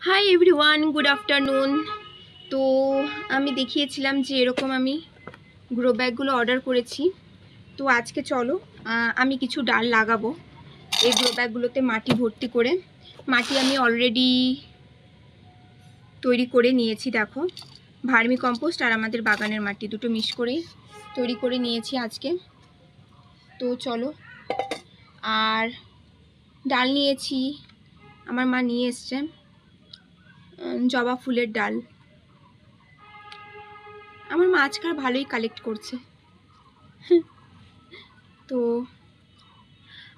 Hi everyone, good afternoon. তো আমি দেখিয়েছিলাম যে এরকম আমি গ্রো ব্যাগগুলো অর্ডার করেছি। তো আজকে চলো আমি কিছু ডাল লাগাবো এই গ্রো ব্যাগগুলোতে মাটি ভর্তি করে। মাটি আমি অলরেডি তৈরি করে নিয়েছি, দেখো ভার্মি কম্পোস্ট আর আমাদের বাগানের মাটি দুটো মিক্স করেই তৈরি করে নিয়েছি আজকে। তো চলো, আর ডাল নিয়েছি, আমার মা নিয়ে এসছে জবা ফুলের ডাল। আমার মা আজকাল ভালোই কালেক্ট করছে। তো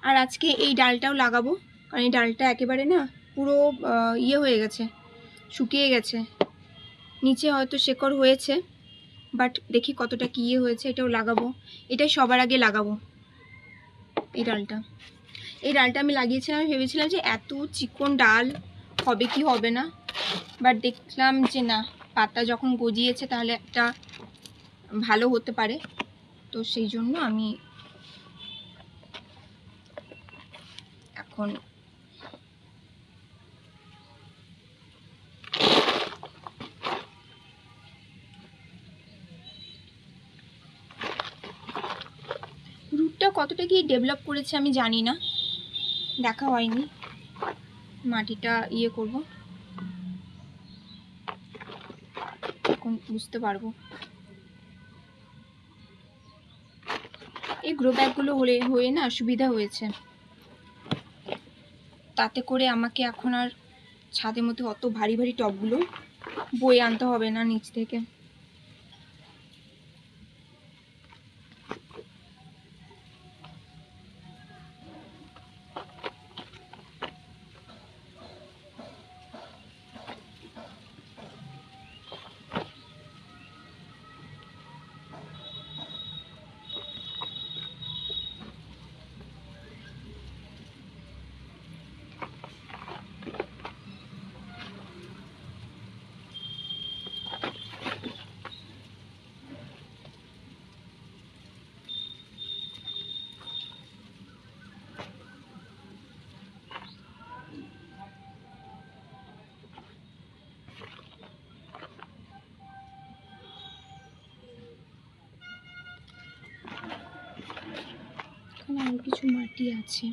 আর আজকে এই ডালটাও লাগাবো, কারণ এই ডালটা একেবারে না পুরো ইয়ে হয়ে গেছে, শুকিয়ে গেছে। নিচে হয়তো শেকড় হয়েছে, বাট দেখি কতটা কি ইয়ে হয়েছে। এটাও লাগাবো, এটাই সবার আগে লাগাবো এই ডালটা। এই ডালটা আমি লাগিয়েছিলাম, আমি ভেবেছিলাম যে এত চিকন ডাল হবে কি হবে না, বাট দেখলাম যে না, পাতা যখন গজিয়েছে তাহলে একটা ভালো হতে পারে। তো সেই জন্য আমি এখন রুটটা কতটা কি ডেভেলপ করেছে আমি জানি না, দেখা হয়নি। মাটিটা ইয়ে করব, এখন বুঝতে পারবো। এই গ্রো ব্যাগগুলো হয়ে না সুবিধা হয়েছে, তাতে করে আমাকে এখন আর ছাদের মধ্যে অত ভারী ভারী টবগুলো বয়ে আনতে হবে না নিচ থেকে। এখানে আরো কিছু মাটি আছে।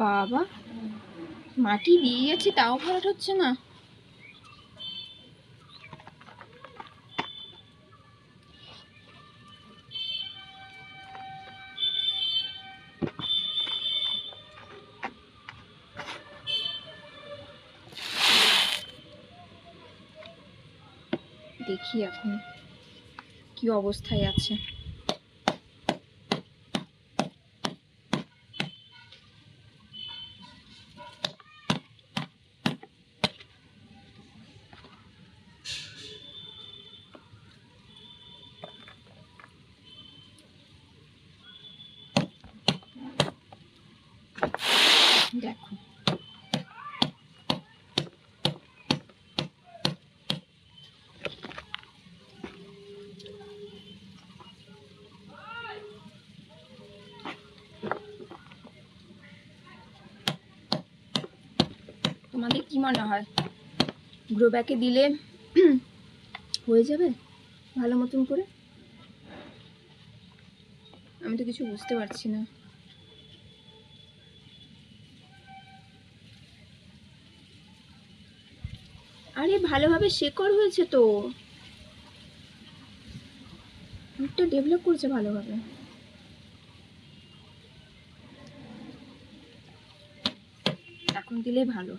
বাবা, মাটি দিয়ে যাচ্ছে তাও ভরাট হচ্ছে না। দেখি এখন কি অবস্থায় আছে। দেখো তোমাদের কি মনে হয়, গ্রো ব্যাগে দিলে হয়ে যাবে ভালো মতন করে? আমি তো কিছু বুঝতে পারছি না। আরে ভালোভাবে শেকড় হয়েছে তো, রুটটা ডেভেলপ করেছে ভালোভাবে। এখন দিলে ভালো।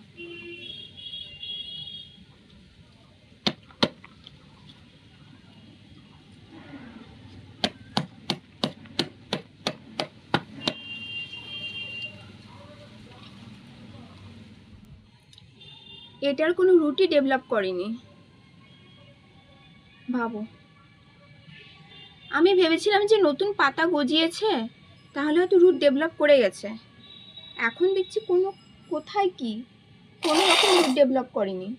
এটার কোনো রুটই ডেভেলপ করেনি। ভাবো, আমি ভেবেছিলাম যে নতুন পাতা গজিয়েছে, তাহলে হয়তো রুট ডেভেলপ করে গেছে। এখন দেখছি কোথায় কি কোনো রকম রুট ডেভেলপ করেনি।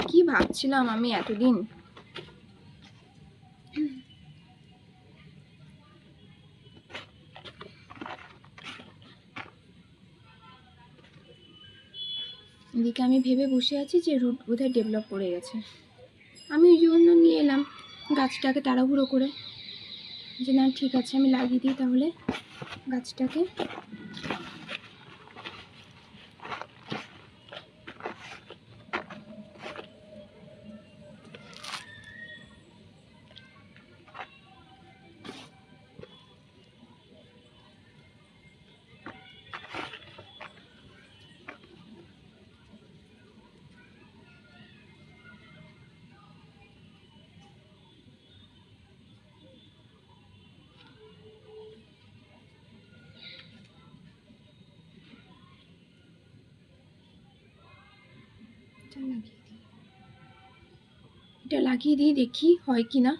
কি ভাবছিলাম আমি এতদিন। এদিকে আমি ভেবে বসে আছি যে রুট বোধহয় ডেভেলপ করে গেছে। আমি ওই জন্য নিয়ে এলাম গাছটাকে তাড়াহুড়ো করে, যে না ঠিক আছে আমি লাগিয়ে দিই তাহলে গাছটাকে। এটা লাগিয়ে দিই দেখি হয় কি না।